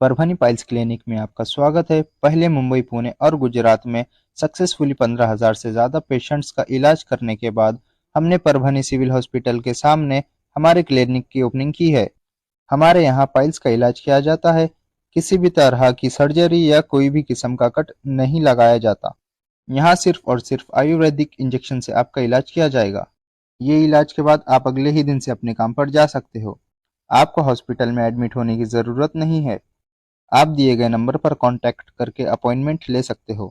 Parbhani piles clinic में आपका स्वागत है। पहले मुंबई, पुणे और गुजरात में सक्सेसफुली 15,000 से ज़्यादा पेशेंट्स का इलाज करने के बाद हमने परभनी सिविल हॉस्पिटल के सामने हमारे क्लिनिक की ओपनिंग की है। हमारे यहाँ पाइल्स का इलाज किया जाता है। किसी भी तरह की सर्जरी या कोई भी किस्म का कट नहीं लगाया जाता। यहाँ सिर्फ और सिर्फ आयुर्वेदिक इंजेक्शन से आपका इलाज किया जाएगा। ये इलाज के बाद आप अगले ही दिन से अपने काम पर जा सकते हो। आपको हॉस्पिटल में एडमिट होने की ज़रूरत नहीं है। आप दिए गए नंबर पर कॉन्टैक्ट करके अपॉइंटमेंट ले सकते हो।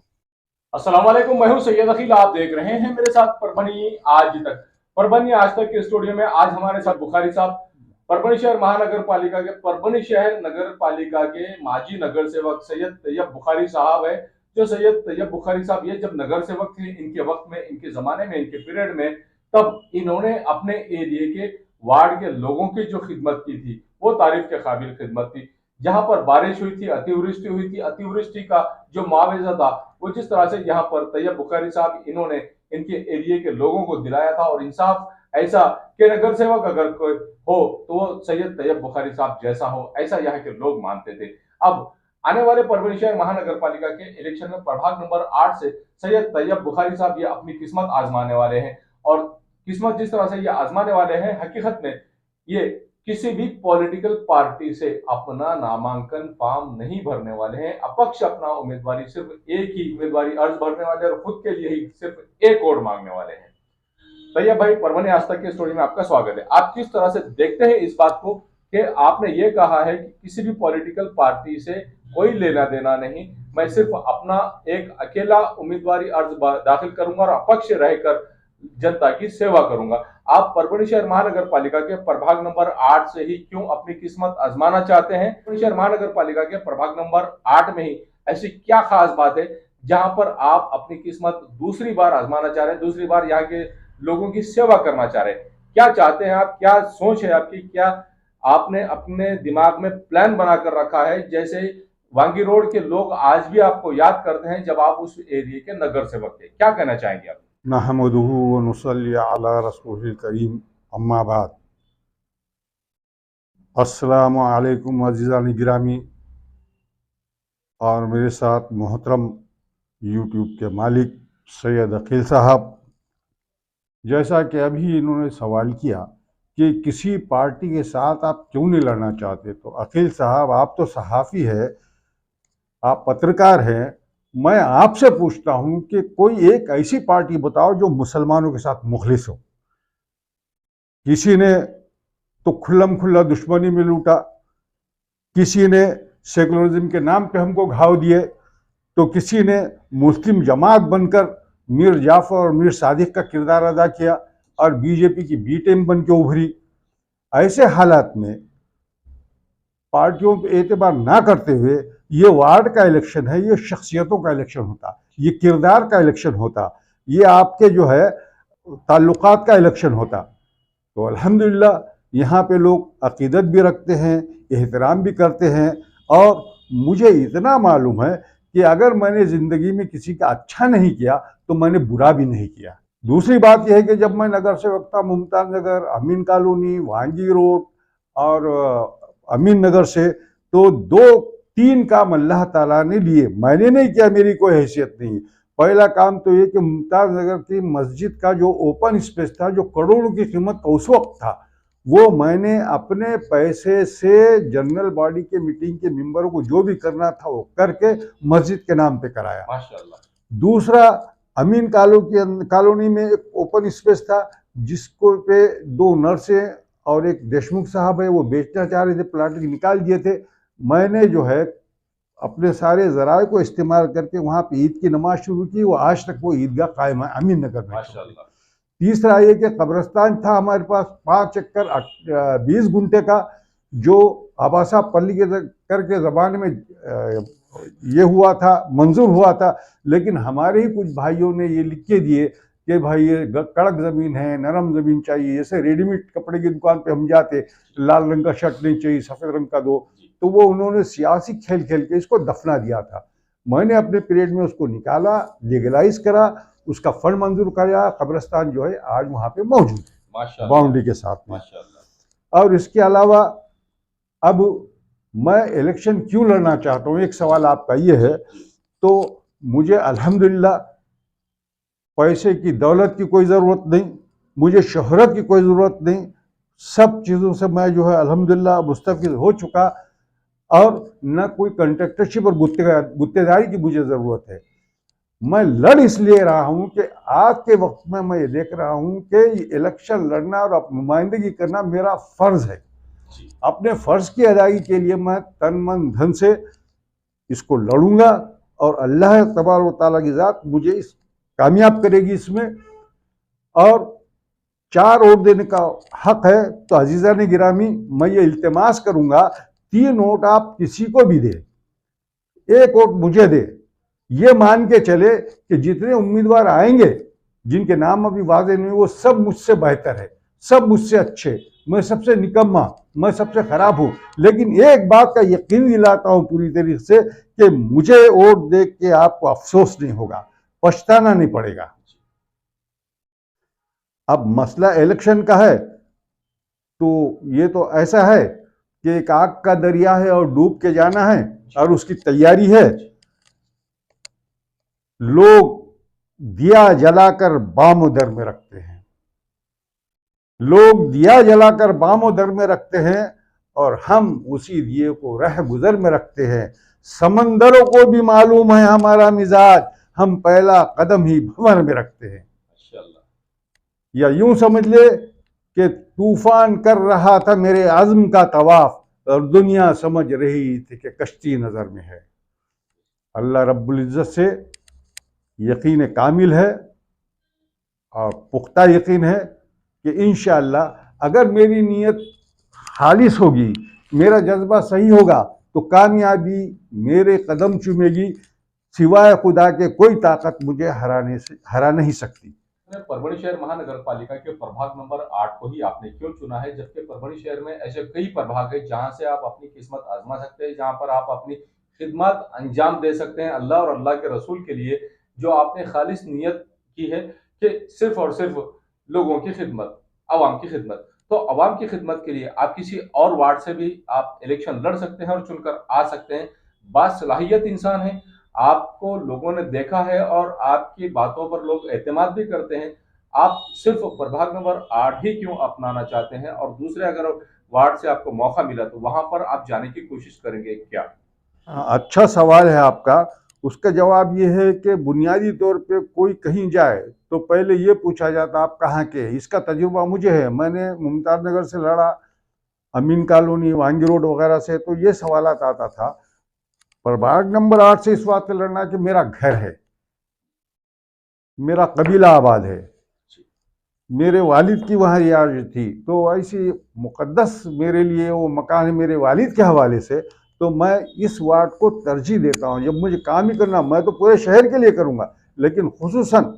अस्सलाम वालेकुम, मैं हूं सैयद अकील। आप देख रहे हैं मेरे साथ परभनी आज तक। परभनी आज तक के स्टूडियो में आज हमारे साथ बुखारी साहब, परभनी शहर महानगर पालिका के परभनी शहर नगर पालिका के माजी नगर सेवक सैयद तैयब बुखारी साहब है। जो सैयद तैयब बुखारी साहब ये जब नगर सेवक थे, इनके वक्त में, इनके जमाने में, इनके पीरियड में, तब इन्होंने अपने एरिया के वार्ड के लोगों की जो खिदमत की थी वो तारीफ के काबिल खिदमत थी। जहां पर बारिश हुई थी, अतिवृष्टि हुई थी, अतिवृष्टि का जो मुआवजा था वो जिस तरह से यहाँ पर तैयब बुखारी साहब इन्होंने इनके एरिया के लोगों को दिलाया था, और इंसाफ ऐसा कि नगर सेवक अगर कोई हो तो वो सैयद तैयब बुखारी साहब जैसा हो, ऐसा यहाँ के लोग मानते थे। अब आने वाले परभनी शहर महानगर पालिका के इलेक्शन में प्रभाग नंबर 8 से सैयद तैयब बुखारी साहब ये अपनी किस्मत आजमाने वाले हैं। और किस्मत जिस तरह से ये आजमाने वाले हैं, हकीकत में ये किसी भी पॉलिटिकल पार्टी से अपना नामांकन फॉर्म नहीं भरने वाले हैं। अपक्ष अपना उम्मीदवारी सिर्फ एक ही उम्मीदवारी अर्ज भरने वाले और खुद के लिए ही सिर्फ एक वोट मांगने वाले हैं। तैयब भाई, परभनी आज तक के स्टोरी में आपका स्वागत है। आप किस तरह से देखते हैं इस बात को कि आपने ये कहा है कि किसी भी पॉलिटिकल पार्टी से कोई लेना देना नहीं, मैं सिर्फ अपना एक अकेला उम्मीदवारी अर्ज दाखिल करूंगा और अपक्ष रहकर जनता की सेवा करूंगा। आप परभनी शहर महानगर पालिका के प्रभाग नंबर 8 से ही क्यों अपनी किस्मत आजमाना चाहते हैं? परभनी शहर महानगर पालिका के प्रभाग नंबर 8 में ही ऐसी क्या खास बात है जहां पर आप अपनी किस्मत दूसरी बार आजमाना चाह रहे हैं, दूसरी बार यहाँ के लोगों की सेवा करना चाह रहे हैं? क्या चाहते हैं आप, क्या सोच है आपकी, क्या आपने अपने दिमाग में प्लान बनाकर रखा है? जैसे वांगी रोड के लोग आज भी आपको याद करते हैं जब आप उस एरिया के नगर सेवक थे। क्या कहना चाहेंगे आप? नहमदुहु व नुसल्ली अला रसूलिल करीम, अम्मा बाद। अस्सलामु अलैकुम अज़ीज़ान गिरामी और मेरे साथ मोहतरम यूट्यूब के मालिक सैयद अकील साहब। जैसा कि अभी इन्होंने सवाल किया कि किसी पार्टी के साथ आप क्यों नहीं लड़ना चाहते, तो अकील साहब आप तो सहाफ़ी है, आप पत्रकार हैं। मैं आपसे पूछता हूं कि कोई एक ऐसी पार्टी बताओ जो मुसलमानों के साथ मुखलिस हो। किसी ने तो खुल्लम खुल्ला दुश्मनी में लूटा, किसी ने सेकुलरिज्म के नाम पे हमको घाव दिए, तो किसी ने मुस्लिम जमात बनकर मीर जाफर और मीर सादिक का किरदार अदा किया और बीजेपी की बी टीम बन के उभरी। ऐसे हालात में पार्टियों पे एतबार ना करते हुए ये वार्ड का इलेक्शन है, ये शख्सियतों का इलेक्शन होता, ये किरदार का इलेक्शन होता, ये आपके जो है ताल्लुकात का इलेक्शन होता। तो अल्हम्दुलिल्लाह यहाँ पे लोग अकीदत भी रखते हैं, एहतराम भी करते हैं। और मुझे इतना मालूम है कि अगर मैंने ज़िंदगी में किसी का अच्छा नहीं किया तो मैंने बुरा भी नहीं किया। दूसरी बात यह है कि जब मैं नगर सेवक था, मुमताज़ नगर, अमीन कॉलोनी, वांगी रोड और अमीन नगर से, तो 2-3 काम अल्लाह ताला ने लिए, मैंने नहीं किया, मेरी कोई हैसियत नहीं। पहला काम तो ये कि मुमताज़ नगर की मस्जिद का जो ओपन स्पेस था, जो करोड़ों की कीमत का उस वक्त था, वो मैंने अपने पैसे से जनरल बॉडी के मीटिंग के मेंबरों को जो भी करना था वो करके मस्जिद के नाम पे कराया। माशाअल्लाह। दूसरा, अमीन कॉलोनी में एक ओपन स्पेस था जिसको पे 2 नर्सें और एक देशमुख साहब है, वो बेचना चाह रहे थे, प्लाट निकाल दिए थे। मैंने जो है अपने सारे ज़राए को इस्तेमाल करके वहाँ पे ईद की नमाज शुरू की, वो आज तक वो ईदगाह कायम है अमीन नगर में। माशाअल्लाह। तीसरा ये कि कब्रिस्तान था हमारे पास 5 एकड़ 20 गुंठे का, जो आबासा पल्ली के करके ज़माने में ये हुआ था, मंजूर हुआ था। लेकिन हमारे ही कुछ भाइयों ने ये लिख के दिए कि भाई ये कड़क ज़मीन है, नरम ज़मीन चाहिए। जैसे रेडीमेड कपड़े की दुकान पे हम जाते, लाल रंग का शर्ट नहीं चाहिए, सफ़ेद रंग का दो, तो वो उन्होंने सियासी खेल खेल के इसको दफना दिया था। मैंने अपने पीरियड में उसको निकाला, लीगलाइज करा, उसका फंड मंजूर कराया। कब्रिस्तान जो है आज वहाँ पे मौजूद है बाउंड्री के साथ में। माशाअल्लाह। और इसके अलावा अब मैं इलेक्शन क्यों लड़ना चाहता हूँ, एक सवाल आपका ये है। तो मुझे अल्हम्दुलिल्लाह पैसे की, दौलत की कोई ज़रूरत नहीं, मुझे शोहरत की कोई ज़रूरत नहीं, सब चीज़ों से मैं जो है अल्हम्दुलिल्लाह मुस्तफ़िज़ हो चुका। और न कोई कॉन्ट्रैक्टरशिप और गुत्तेदारी की मुझे ज़रूरत है। मैं लड़ इसलिए रहा हूं कि आज के वक्त में मैं ये देख रहा हूं कि इलेक्शन लड़ना और नुमाइंदगी करना मेरा फर्ज है। अपने फर्ज की अदायगी के लिए मैं तन मन धन से इसको लड़ूंगा और अल्लाह तबारक व तआला की ज़ात मुझे इस कामयाब करेगी इसमें। और 4 वोट देने का हक है तो अजीज़ा ने गिरामी, मैं ये इल्तिमास करूंगा 3 वोट आप किसी को भी दे, 1 वोट मुझे दे, ये मान के चले कि जितने उम्मीदवार आएंगे जिनके नाम अभी वाजे नहीं, वो सब मुझसे बेहतर है, सब मुझसे अच्छे, मैं सबसे निकम्मा, मैं सबसे खराब हूं। लेकिन एक बात का यकीन दिलाता हूं पूरी तरीके से कि मुझे वोट देख के आपको अफसोस नहीं होगा, पछताना नहीं पड़ेगा। अब मसला इलेक्शन का है तो ये तो ऐसा है कि एक आग का दरिया है और डूब के जाना है और उसकी तैयारी है। लोग दिया जलाकर बामो दर में रखते हैं, लोग दिया जलाकर बामो दर में रखते हैं और हम उसी दिए को रह गुजर में रखते हैं। समंदरों को भी मालूम है हमारा मिजाज, हम पहला कदम ही भंवर में रखते हैं। या यूं समझ ले कि तूफान कर रहा था मेरे आज़म का तवाफ और दुनिया समझ रही थी कि कश्ती नजर में है। अल्लाह रब्बुल इज़्ज़त से यकीन कामिल है और पुख्ता यकीन है कि इंशाअल्लाह अगर मेरी नीयत खालिस होगी, मेरा जज्बा सही होगा तो कामयाबी मेरे कदम चूमेगी, सिवाय खुदा के कोई ताकत मुझे हरा नहीं सकती। परभणी शहर महानगर पालिका के प्रभाग नंबर 8 को ही आपने क्यों चुना है, जबकि परभणी शहर में ऐसे कई प्रभाग है जहां से आप अपनी किस्मत आजमा सकते हैं, जहां पर आप अपनी खिदमत अंजाम दे सकते हैं अल्लाह और अल्लाह के रसूल के लिए, जो आपने खालिस नियत की है कि सिर्फ और सिर्फ लोगों की खिदमत, आवाम की खिदमत। तो आवाम की खिदमत के लिए आप किसी और वार्ड से भी आप इलेक्शन लड़ सकते हैं और चुनकर आ सकते हैं। बासलाहियत इंसान है, आपको लोगों ने देखा है और आपकी बातों पर लोग एतमाद भी करते हैं। आप सिर्फ प्रभाग नंबर 8 ही क्यों अपनाना चाहते हैं, और दूसरे अगर वार्ड से आपको मौका मिला तो वहां पर आप जाने की कोशिश करेंगे क्या? अच्छा सवाल है आपका। उसका जवाब ये है कि बुनियादी तौर पे कोई कहीं जाए तो पहले ये पूछा जाता आप कहाँ के हैं। इसका तजुर्बा मुझे है, मैंने मुमताज नगर से लड़ा, अमीन कॉलोनी, वांगी रोड वगैरह से, तो ये सवालात आता था। प्रभाग नंबर 8 से इस बात से लड़ना कि मेरा घर है, मेरा कबीला आबाद है, मेरे वालिद की वहाँ रियाज थी, तो ऐसी मुकद्दस मेरे लिए वो मकान है मेरे वालिद के हवाले से, तो मैं इस वार्ड को तरजीह देता हूँ। जब मुझे काम ही करना, मैं तो पूरे शहर के लिए करूँगा, लेकिन खुसूसन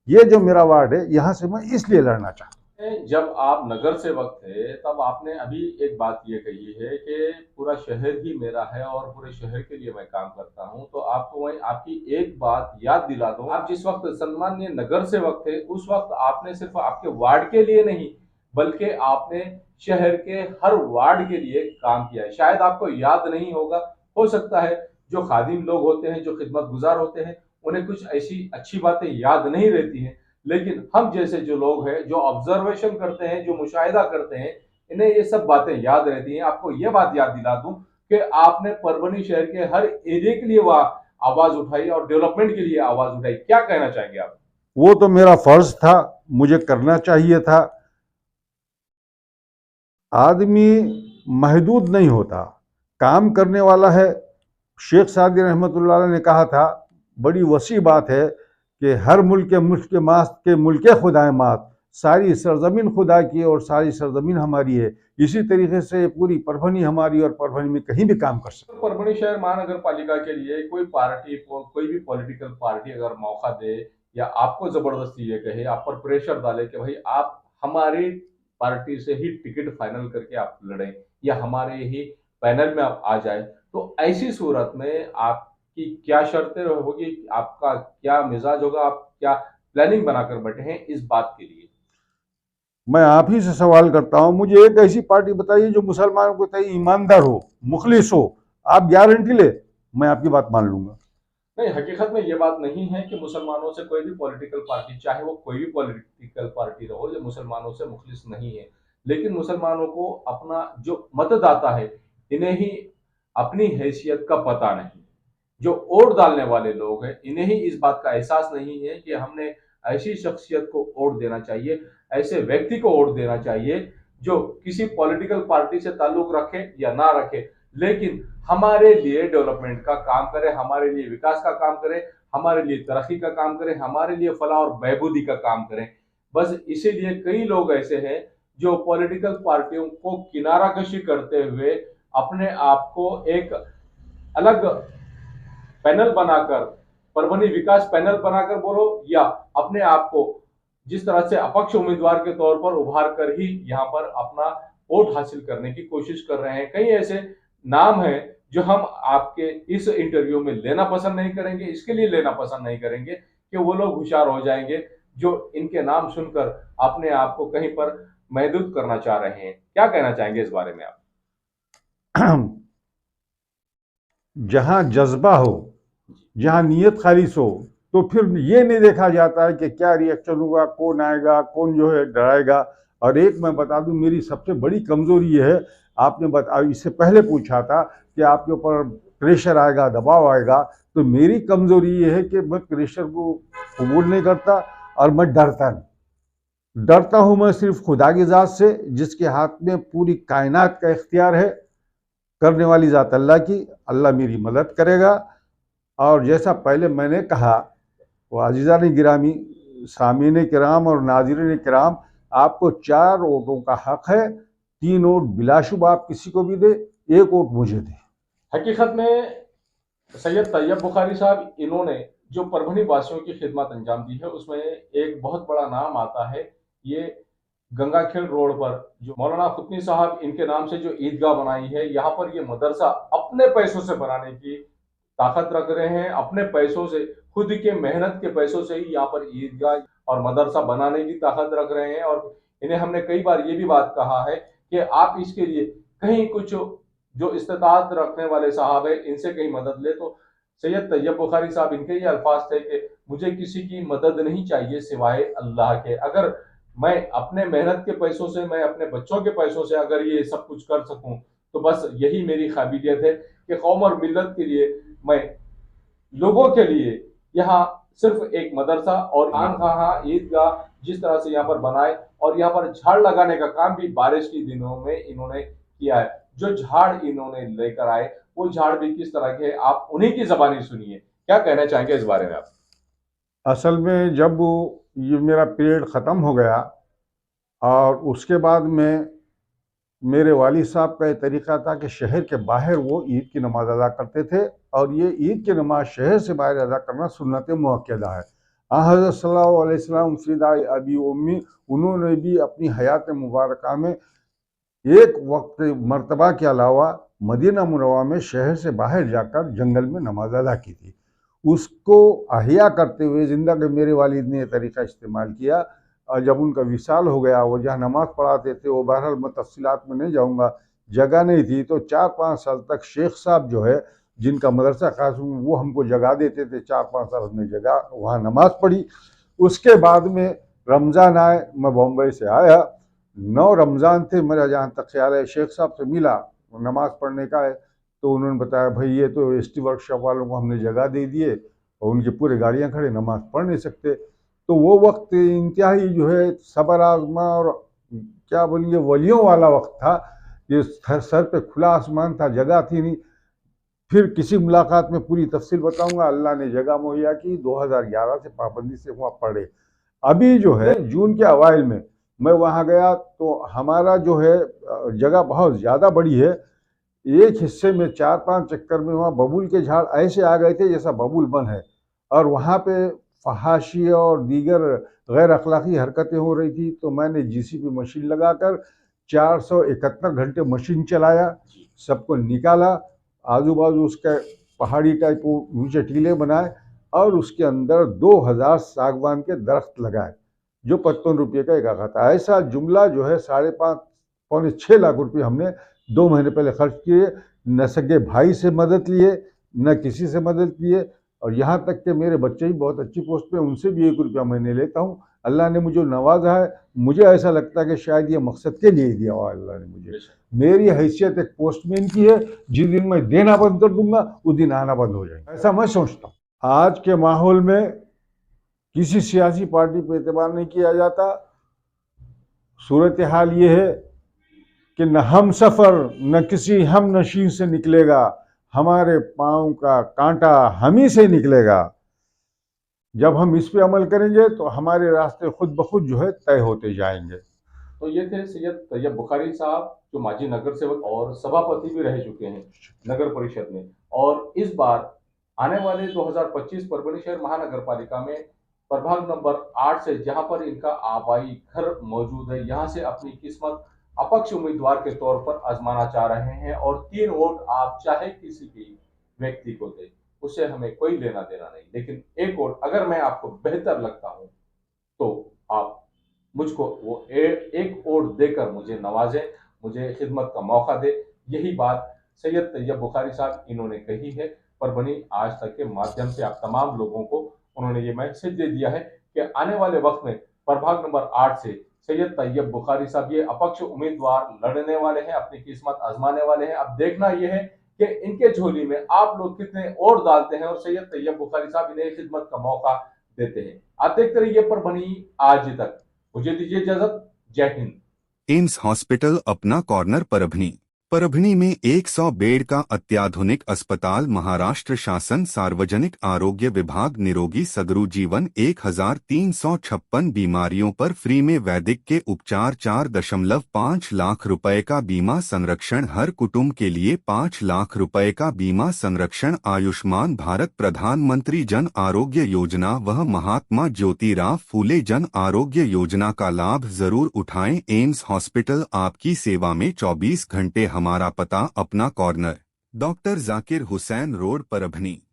ये जो मेरा वार्ड है यहाँ से मैं इसलिए लड़ना चाहता हूँ। जब आप नगर सेवक थे तब आपने अभी एक बात ये कही है कि पूरा शहर ही मेरा है और पूरे शहर के लिए मैं काम करता हूं, तो आपको मैं आपकी एक बात याद दिला दूं। आप जिस वक्त सम्मानीय नगर सेवक थे उस वक्त आपने सिर्फ आपके वार्ड के लिए नहीं बल्कि आपने शहर के हर वार्ड के लिए काम किया है। शायद आपको याद नहीं होगा, हो सकता है जो खादिम लोग होते हैं, जो खिदमत गुजार होते हैं, उन्हें कुछ ऐसी अच्छी बातें याद नहीं रहती हैं, लेकिन हम जैसे जो लोग हैं, जो ऑब्जर्वेशन करते हैं, जो मुशाहिदा करते हैं, इन्हें ये सब बातें याद रहती हैं। आपको ये बात याद दिला दूं कि आपने परभणी शहर के हर एरिया के लिए वहां आवाज उठाई और डेवलपमेंट के लिए आवाज उठाई। क्या कहना चाहेंगे आप? वो तो मेरा फर्ज था, मुझे करना चाहिए था। आदमी महदूद नहीं होता, काम करने वाला है। शेख सादी रहमतुल्लाह अलैह ने कहा था, बड़ी वसी बात है कि हर मुल्क के मास्त के मुल्क खुदा मात, सारी सरजमीन खुदा की और सारी सरजमीन हमारी है। इसी तरीके से पूरी परभनी हमारी और परभनी में कहीं भी काम कर सकते। परभणी शहर महानगर पालिका के लिए कोई पार्टी, कोई भी पॉलिटिकल पार्टी अगर मौका दे या आपको जबरदस्ती ये कहे, आप पर प्रेशर डाले कि भाई आप हमारी पार्टी से ही टिकट फाइनल करके आप लड़ें या हमारे ही पैनल में आप आ जाए, तो ऐसी सूरत में आपकी क्या शर्तें होगी, आपका क्या मिजाज होगा, आप क्या प्लानिंग बनाकर बैठे हैं इस बात के लिए? मैं आप ही से सवाल करता हूं, मुझे एक ऐसी पार्टी बताइए जो मुसलमानों के तय ईमानदार हो, मुखलिस हो। आप गारंटी ले, मैं आपकी बात मान लूंगा। नहीं, हकीकत में ये बात नहीं है कि मुसलमानों से कोई भी पॉलिटिकल पार्टी, चाहे वो कोई भी पॉलिटिकल पार्टी रहो, ये मुसलमानों से मुखलिस नहीं है। लेकिन मुसलमानों को अपना जो मतदाता है, इन्हें ही अपनी हैसियत का पता नहीं। जो वोट डालने वाले लोग हैं, इन्हें ही इस बात का एहसास नहीं है कि हमने ऐसी शख्सियत को वोट देना चाहिए, ऐसे व्यक्ति को वोट देना चाहिए जो किसी पॉलिटिकल पार्टी से ताल्लुक रखे या ना रखे, लेकिन हमारे लिए डेवलपमेंट का काम करे, हमारे लिए विकास का काम करे, हमारे लिए तरक्की का काम करे, हमारे लिए फलाह और बहबूदी का काम करें। बस इसीलिए कई लोग ऐसे हैं जो पॉलिटिकल पार्टियों को किनारा कशी करते हुए अपने आप को एक अलग पैनल बनाकर, परभनी विकास पैनल बनाकर बोलो, या अपने आप को जिस तरह से अपक्ष उम्मीदवार के तौर पर उभार कर ही यहाँ पर अपना वोट हासिल करने की कोशिश कर रहे हैं। कई ऐसे नाम हैं जो हम आपके इस इंटरव्यू में लेना पसंद नहीं करेंगे, इसके लिए लेना पसंद नहीं करेंगे कि वो लोग होशियार हो जाएंगे जो इनके नाम सुनकर अपने आप को कहीं पर महदूद करना चाह रहे हैं। क्या कहना चाहेंगे इस बारे में आप? जहां जज्बा हो, जहां नीयत खालिस हो, तो फिर ये नहीं देखा जाता है कि क्या रिएक्शन होगा, कौन आएगा, कौन जो है डराएगा। और एक मैं बता दूं, मेरी सबसे बड़ी कमजोरी ये है, आपने बता इससे पहले पूछा था कि आपके ऊपर प्रेशर आएगा, दबाव आएगा, तो मेरी कमजोरी ये है कि मैं प्रेशर को कबूल नहीं करता और मैं डरता नहीं। डरता हूं मैं सिर्फ खुदा की ज़ात से, जिसके हाथ में पूरी कायनात का इख्तियार है, करने वाली ज़ात अल्लाह की। अल्लाह मेरी मदद करेगा। और जैसा पहले मैंने कहा, वो अजीज़ान गिरामी, सामीन किराम और नाज़रीन किराम, आपको 4 वोटों का हक है। 3 वोट बिलाशुबा आप किसी को भी दे, 1 वोट मुझे दे। हकीकत में सैयद तैयब बुखारी साहब, इन्होंने जो परभनी वासियों की खिदमत अंजाम दी है, उसमें एक बहुत बड़ा नाम आता है। ये गंगाखेड़ रोड पर जो मौलाना खुतनी साहब इनके नाम से जो ईदगाह बनाई है, यहाँ पर ये मदरसा अपने पैसों से बनाने की ताकत रख रहे हैं। अपने पैसों से, खुद के मेहनत के पैसों से ही यहाँ पर ईदगाह और मदरसा बनाने की ताकत रख रहे हैं। और इन्हें हमने कई बार ये भी बात कहा है कि आप इसके लिए कहीं कुछ जो इस्तेताअत रखने वाले साहब है, इनसे कहीं मदद ले। तो सैयद तैयब बुखारी साहब, इनके ये अल्फाज थे कि मुझे किसी की मदद नहीं चाहिए सिवाय अल्लाह के। अगर मैं अपने मेहनत के पैसों से, मैं अपने बच्चों के पैसों से अगर ये सब कुछ कर सकूं, तो बस यही मेरी काबिलियत है कि कौम और मिल्लत के लिए, मैं लोगों के लिए यहाँ सिर्फ एक मदरसा और खानखाना, ईदगाह जिस तरह से यहाँ पर बनाए, और यहाँ पर झाड़ लगाने का काम भी बारिश के दिनों में इन्होंने किया है। जो झाड़ इन्होंने लेकर आए, वो झाड़ भी किस तरह के, आप उन्हीं की जबानी सुनिए। क्या कहना चाहेंगे इस बारे में आप? असल में जब ये मेरा पीरियड ख़त्म हो गया, और उसके बाद में मेरे वालिद साहब का ये तरीक़ा था कि शहर के बाहर वो ईद की नमाज़ अदा करते थे, और ये ईद की नमाज़ शहर से बाहर अदा करना सुन्नत मुअक्कदा है। हज़रत सल्लल्लाहु अलैहि वसल्लम फ़िदाई अबी उम्मी, उन्होंने भी अपनी हयात मुबारका में एक वक्त मर्तबा के अलावा मदीना मुनव्वरा में शहर से बाहर जाकर जंगल में नमाज अदा की थी। उसको अहिया करते हुए ज़िंदगी मेरे वालिद ने यह तरीक़ा इस्तेमाल किया। और जब उनका विसाल हो गया, वो जहाँ नमाज़ पढ़ाते थे, वो बहरहाल मैं तफ़सीलात में नहीं जाऊँगा, जगह नहीं थी, तो 4-5 साल तक शेख साहब जो है, जिनका मदरसा खास, वो हमको जगह देते थे। 4-5 साल हमने जगह वहाँ नमाज़ पढ़ी। उसके बाद में रमज़ान आए, मैं बॉम्बे से आया, 9 रमज़ान थे मेरा जहाँ तक ख्याल है। शेख साहब से मिला, नमाज़ पढ़ने का है, तो उन्होंने बताया, भाई ये तो एसटी वर्कशॉप वालों को हमने जगह दे दिए, और उनकी पूरी गाड़ियाँ खड़े, नमाज़ पढ़ नहीं सकते। तो वो वक्त इंतहाई जो है सबर आज़मा और क्या बोलेंगे वलियों वाला वक्त था। ये सर पे खुला आसमान था, जगह थी नहीं। फिर किसी मुलाकात में पूरी तफसील बताऊंगा। अल्लाह ने जगह मुहैया की, 2011 से पाबंदी से वहाँ पढ़े। अभी जो है जून के अवाइल में मैं वहाँ गया, तो हमारा जो है जगह बहुत ज़्यादा बड़ी है। एक हिस्से में 4-5 चक्कर में वहाँ बबूल के झाड़ ऐसे आ गए थे जैसा बबूल बन है, और वहाँ पे फहाशी और दीगर गैर अखलाकी हरकतें हो रही थी। तो मैंने जीसीबी मशीन लगाकर 471 घंटे मशीन चलाया, सबको निकाला, आजू बाजू उसके पहाड़ी टाइप ऊंचे टीले बनाए, और उसके अंदर 2000 सागवान के दरख्त लगाए। जो 55 रुपये का एक आका था। ऐसा जुमला जो है 5.5 पौने 6 लाख रुपये हमने 2 महीने पहले खर्च किए, न सगे भाई से मदद लिए, न किसी से मदद लिए, और यहाँ तक कि मेरे बच्चे ही बहुत अच्छी पोस्ट पे, उनसे भी 1 रुपया महीने लेता हूँ। अल्लाह ने मुझे नवाजा है, मुझे ऐसा लगता है कि शायद ये मकसद के लिए दिया हुआ अल्लाह ने मुझे। मेरी हैसियत एक पोस्टमैन की है, जिस दिन मैं देना बंद कर दूंगा उस दिन आना बंद हो जाएगा, ऐसा मैं सोचता हूँ। आज के माहौल में किसी सियासी पार्टी पर एतबार नहीं किया जाता। सूरत हाल ये है कि न हम सफ़र न किसी हम नशीन से निकलेगा, हमारे पाँव का कांटा हम ही से निकलेगा। जब हम इस पे अमल करेंगे तो हमारे रास्ते खुद ब खुद जो है तय होते जाएंगे। तो ये थे सैयद तैयब बुखारी साहब, जो माजी नगर सेवक और सभापति भी रह चुके हैं नगर परिषद में, और इस बार आने वाले 2025 परभनी शहर महानगर पालिका में प्रभाग नंबर 8 से, जहां पर इनका आबाई घर मौजूद है, यहां से अपनी किस्मत अपक्ष उम्मीदवार के तौर पर आजमाना चाह रहे हैं। और 3 वोट आप चाहे किसी भी व्यक्ति को दे, उससे हमें कोई लेना देना नहीं, लेकिन एक वोट अगर मैं आपको बेहतर लगता हूं तो आप मुझको वो एक वोट देकर मुझे नवाजें, मुझे खिदमत का मौका दे। यही बात सैयद तैयब बुखारी साहब इन्होंने कही है। परभनी आज तक के माध्यम से आप तमाम लोगों को उन्होंने ये मैसेज दे दिया है कि आने वाले वक्त में प्रभाग नंबर 8 से सैयद तैयब बुखारी साहब ये अपक्ष उम्मीदवार लड़ने वाले हैं, अपनी किस्मत आजमाने वाले हैं। अब देखना यह है कि इनके झोली में आप लोग कितने वोट डालते हैं और सैयद तैयब बुखारी साहब इन्हें खिदमत का मौका देते हैं। आप देखते रहिए परभनी आज तक। मुझे दीजिए इजाजत। जय हिंद। एम्स हॉस्पिटल अपना कॉर्नर परभनी। परभनी में 100 बेड का अत्याधुनिक अस्पताल। महाराष्ट्र शासन सार्वजनिक आरोग्य विभाग निरोगी सगरू जीवन। 1356 बीमारियों पर फ्री में वैदिक के उपचार। 4.5 लाख रुपए का बीमा संरक्षण हर कुटुंब के लिए। 5 लाख रुपए का बीमा संरक्षण। आयुष्मान भारत प्रधानमंत्री जन आरोग्य योजना व महात्मा ज्योतिराव फूले जन आरोग्य योजना का लाभ जरूर उठाएं। एम्स हॉस्पिटल आपकी सेवा में 24 घंटे। हमारा पता अपना corner, doctor Zakir Hussain road, Parbhani.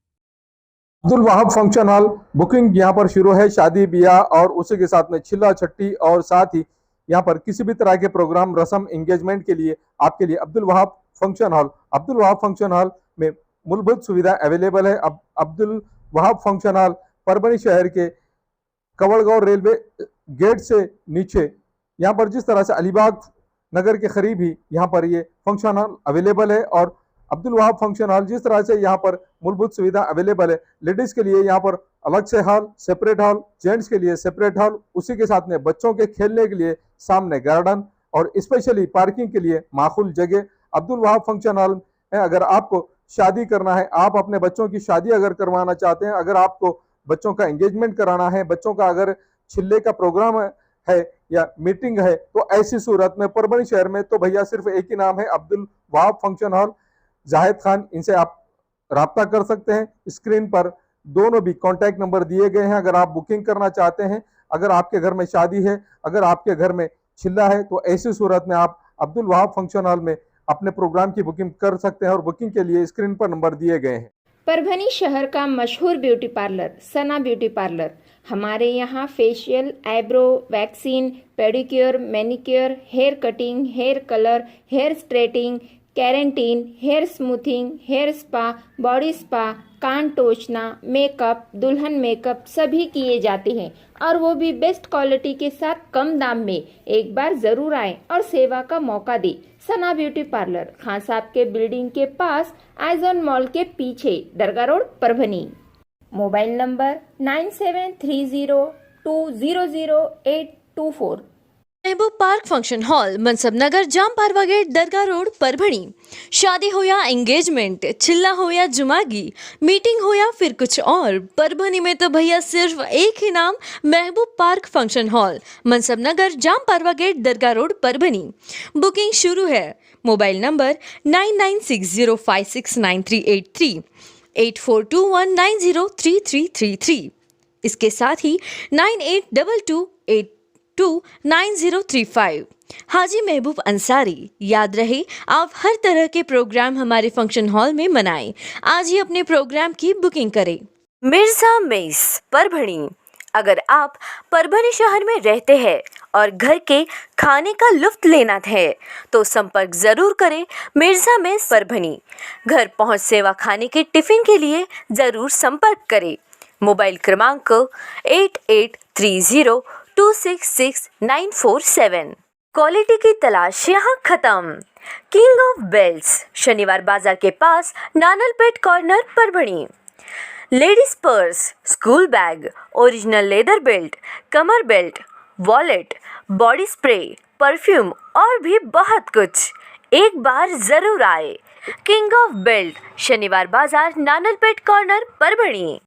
Abdul Wahab function hall booking यहाँ पर शुरू है। शादी ब्याह और उसी के साथ में छिल्ला छट्टी और साथ ही यहाँ पर किसी भी तरह के प्रोग्राम रस्म एंगेजमेंट के लिए आपके लिए Abdul Wahab function hall. Abdul Wahab function hall में मूलभूत सुविधा अवेलेबल है। अब अब्दुल वहाब फंक्शन हॉल परभनी शहर के कवड़गांव रेलवे गेट से नीचे, यहाँ पर जिस तरह से अलीबाग नगर के करीब ही यहाँ पर ये फंक्शन हॉल अवेलेबल है। और अब्दुल वहाब फंक्शन हॉल जिस तरह से यहाँ पर मूलभूत सुविधा अवेलेबल है, लेडीज के लिए यहाँ पर अलग से हॉल, सेपरेट हॉल, जेंट्स के लिए सेपरेट हॉल, उसी के साथ में बच्चों के खेलने के लिए सामने गार्डन और स्पेशली पार्किंग के लिए माकूल जगह। अब्दुल वहाब फंक्शन हॉल में अगर आपको शादी करना है, आप अपने बच्चों की शादी अगर करवाना चाहते हैं, अगर आपको बच्चों का एंगेजमेंट कराना है, बच्चों का अगर छिल्ले का प्रोग्राम है या मीटिंग है, तो ऐसी सूरत में परभनी शहर में तो भैया सिर्फ एक ही नाम है, अब्दुल वहाब फंक्शन हॉल, जाहिद खान। इनसे आप राब्ता कर सकते हैं। स्क्रीन पर दोनों भी कॉन्टैक्ट नंबर दिए गए हैं। अगर आप बुकिंग करना चाहते हैं, अगर आपके घर में शादी है, अगर आपके घर में छिल्ला है, तो ऐसी सूरत में आप अब्दुल वहाब फंक्शन हॉल में अपने प्रोग्राम की बुकिंग कर सकते हैं और बुकिंग के लिए स्क्रीन पर नंबर दिए गए हैं। परभनी शहर का मशहूर beauty parlour Sana beauty parlour. हमारे यहाँ facial, eyebrow, waxing, pedicure, manicure, hair cutting, hair colour, hair straightening, keratin, hair smoothing, hair spa, body spa, कान टोचना, मेकअप, दुल्हन मेकअप सभी किए जाते हैं और वो भी बेस्ट क्वालिटी के साथ कम दाम में। एक बार जरूर आएं और सेवा का मौका दें। सना ब्यूटी पार्लर, खान साहब के बिल्डिंग के पास, आइजॉन मॉल के पीछे, Dargah road, Parbhani. Mobile number 973002000824। Mehboob park function hall, Mansab Nagar, जाम पारवा गेट, दरगाह रोड, परभणी। शादी हो या एंगेजमेंट, चिल्ला हो या जुमागी, मीटिंग हो या फिर कुछ और, परभणी में तो भैया सिर्फ एक ही नाम, महबूब park function hall, Mansab Nagar, जाम पारवा gate, Dargah road, Parbhani. Booking शुरू है। Mobile number 9960569383, 8421903333। इसके साथ ही 9822829035। हाजी महबूब अंसारी। याद रहे, आप हर तरह के प्रोग्राम हमारे फंक्शन हॉल में मनाएं। आज ही अपने प्रोग्राम की बुकिंग करें। मिर्जा मेस, परभणी। अगर आप परभणी शहर में रहते हैं और घर के खाने का लुत्फ लेना है तो संपर्क जरूर करें मिर्जा मेस परभणी। घर पहुंच सेवा खाने के टिफिन के लिए जरूर संपर्क करें। मोबाइल क्रमांक 8830266947। क्वालिटी की तलाश यहाँ खत्म। किंग ऑफ बेल्ट्स, शनिवार बाजार के पास, Nanalpeth corner, Parbhani. Ladies purse, school bag, original leather belt, कमर belt, wallet, body spray, perfume और भी बहुत कुछ। एक बार जरूर आए। किंग ऑफ बेल्ट, शनिवार बाजार, नानलपेट कॉर्नर, परभणी।